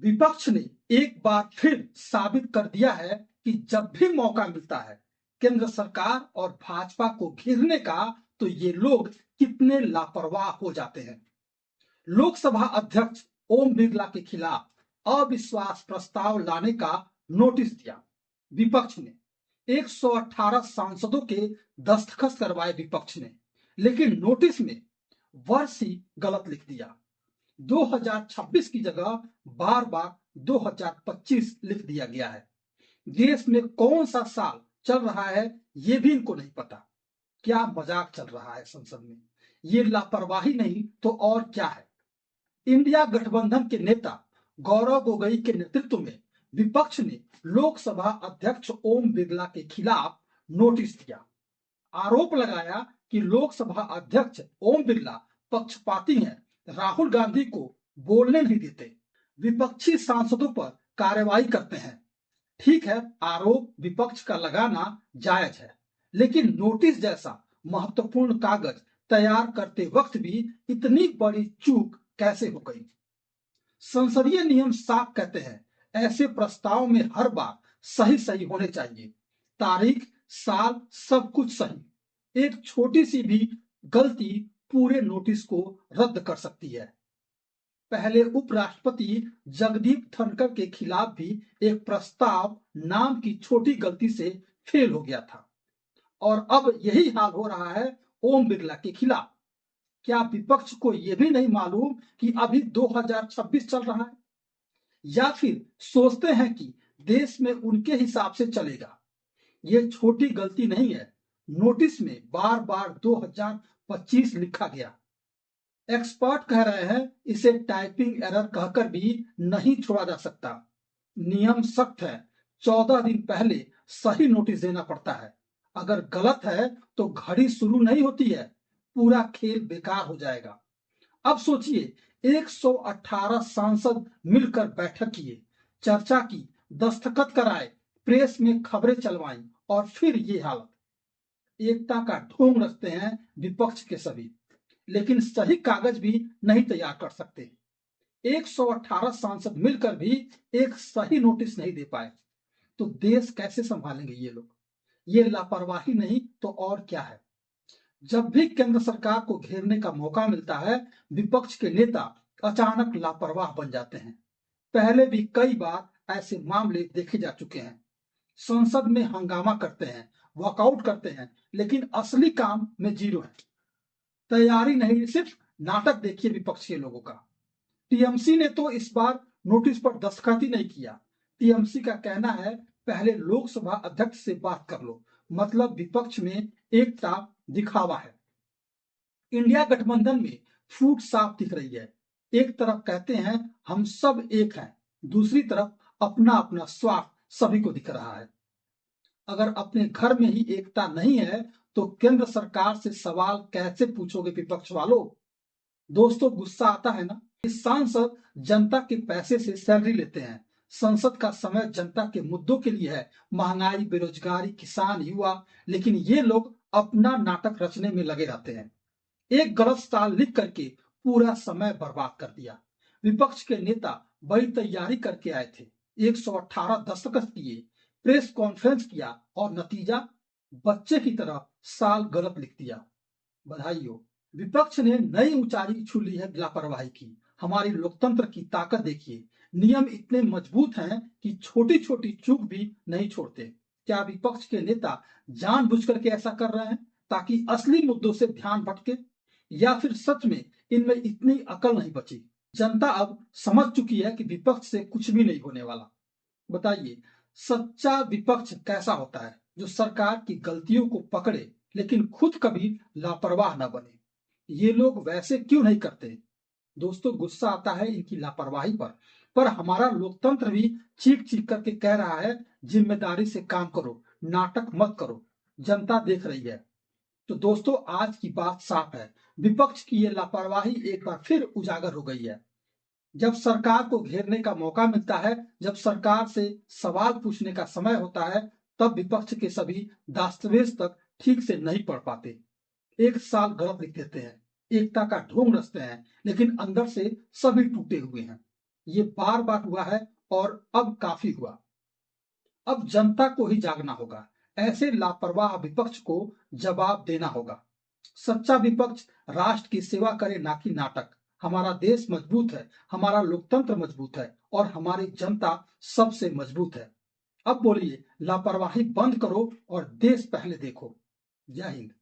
विपक्ष ने एक बार फिर साबित कर दिया है कि जब भी मौका मिलता है केंद्र सरकार और भाजपा को घेरने का, तो ये लोग कितने लापरवाह हो जाते हैं। लोकसभा अध्यक्ष ओम बिरला के खिलाफ अविश्वास प्रस्ताव लाने का नोटिस दिया। विपक्ष ने 118 सांसदों के दस्तखत करवाए विपक्ष ने, लेकिन नोटिस में वर्ष ही गलत लिख दिया। 2026 की जगह बार बार 2025 लिख दिया गया है। देश में कौन सा साल चल रहा है ये भी इनको नहीं पता। क्या मजाक चल रहा है संसद में? ये लापरवाही नहीं तो और क्या है। इंडिया गठबंधन के नेता गौरव गोगोई के नेतृत्व में विपक्ष ने लोकसभा अध्यक्ष ओम बिरला के खिलाफ नोटिस दिया। आरोप लगाया कि लोकसभा अध्यक्ष ओम बिरला पक्षपाती हैं, राहुल गांधी को बोलने नहीं देते, विपक्षी सांसदों पर कार्रवाई करते हैं। ठीक है, आरोप विपक्ष का लगाना जायज है, लेकिन नोटिस जैसा महत्वपूर्ण कागज तैयार करते वक्त भी इतनी बड़ी चूक कैसे हो गई? संसदीय नियम साफ कहते हैं ऐसे प्रस्ताव में हर बार सही सही होने चाहिए, तारीख, साल, सब कुछ सही। एक छोटी सी भी गलती पूरे नोटिस को रद्द कर सकती है। पहले उपराष्ट्रपति जगदीप धनखड़ के खिलाफ भी एक प्रस्ताव नाम की छोटी गलती से फेल हो गया था, और अब यही हाल हो रहा है ओम बिरला के खिलाफ। क्या विपक्ष को यह भी नहीं मालूम कि अभी 2026 चल रहा है, या फिर सोचते हैं कि देश में उनके हिसाब से चलेगा? ये छोटी गलती नहीं है, नोटिस में बार बार 2025 लिखा गया। एक्सपर्ट कह रहे हैं इसे टाइपिंग एरर कहकर भी नहीं छोड़ा जा सकता। नियम सख्त है, 14 दिन पहले सही नोटिस देना पड़ता है। अगर गलत है तो घड़ी शुरू नहीं होती है, पूरा खेल बेकार हो जाएगा। अब सोचिए, 118 सांसद मिलकर बैठक किए, चर्चा की, दस्तखत कराए, प्रेस में खबरें चलवाई, और फिर ये हालत। एकता का ढोंग रचते हैं विपक्ष के सभी, लेकिन सही कागज भी नहीं तैयार कर सकते। 118 सांसद मिलकर भी एक सही नोटिस नहीं दे पाए, तो देश कैसे संभालेंगे ये लोग? ये लापरवाही नहीं तो और क्या है। जब भी केंद्र सरकार को घेरने का मौका मिलता है, विपक्ष के नेता अचानक लापरवाह बन जाते हैं। पहले भी कई बार ऐसे मामले देखे जा चुके हैं। संसद में हंगामा करते हैं, वॉकआउट करते हैं, लेकिन असली काम में जीरो है। तैयारी नहीं, सिर्फ नाटक देखिए विपक्ष के लोगों का। टीएमसी ने तो इस बार नोटिस पर दस्तखत ही नहीं किया। टीएमसी का कहना है पहले लोकसभा अध्यक्ष से बात कर लो, मतलब विपक्ष में एकता दिखावा है। इंडिया गठबंधन में फूट साफ दिख रही है। एक तरफ कहते हैं हम सब एक हैं, दूसरी तरफ अपना अपना स्वार्थ सभी को दिख रहा है। अगर अपने घर में ही एकता नहीं है तो केंद्र सरकार से सवाल कैसे पूछोगे विपक्ष वालों? दोस्तों, गुस्सा आता है ना। इस सांसद जनता के पैसे से सैलरी लेते हैं। संसद का समय जनता के मुद्दों के लिए है, महंगाई, बेरोजगारी, किसान, युवा, लेकिन ये लोग अपना नाटक रचने में लगे रहते हैं। एक गलत साल लिख करके पूरा समय बर्बाद कर दिया। विपक्ष के नेता बड़ी तैयारी करके आए थे, 118 दस्तखत किए, प्रेस कॉन्फ्रेंस किया, और नतीजा बच्चे की तरह साल गलत लिख दिया। बधाई हो, विपक्ष ने नई ऊंचाई छू ली है लापरवाही की। हमारी लोकतंत्र की ताकत देखिए, नियम इतने मजबूत हैं कि छोटी छोटी चूक भी नहीं छोड़ते। क्या विपक्ष के नेता जानबूझ करके ऐसा कर रहे हैं ताकि असली मुद्दों से ध्यान भटके, या फिर सच में इनमें इतनी अकल नहीं बची? जनता अब समझ चुकी है कि विपक्ष से कुछ भी नहीं होने वाला। बताइए, सच्चा विपक्ष कैसा होता है? जो सरकार की गलतियों को पकड़े लेकिन खुद कभी लापरवाह न बने। ये लोग वैसे क्यों नहीं करते? दोस्तों, गुस्सा आता है इनकी लापरवाही पर हमारा लोकतंत्र भी चीख चीख करके कह रहा है जिम्मेदारी से काम करो, नाटक मत करो, जनता देख रही है। तो दोस्तों, आज की बात साफ है, विपक्ष की ये लापरवाही एक बार फिर उजागर हो गई है। जब सरकार को घेरने का मौका मिलता है, जब सरकार से सवाल पूछने का समय होता है, तब विपक्ष के सभी दस्तावेज तक ठीक से नहीं पढ़ पाते। एक साल गलत लिख देते हैं, एकता का ढोंग रचते हैं, लेकिन अंदर से सभी टूटे हुए हैं। ये बार बार हुआ है और अब काफी हुआ। अब जनता को ही जागना होगा। ऐसे लापरवाह विपक्ष को जवाब देना होगा। सच्चा विपक्ष राष्ट्र की सेवा करे, ना कि नाटक। हमारा देश मजबूत है, हमारा लोकतंत्र मजबूत है और हमारी जनता सबसे मजबूत है। अब बोलिए, लापरवाही बंद करो और देश पहले देखो। जय हिंद।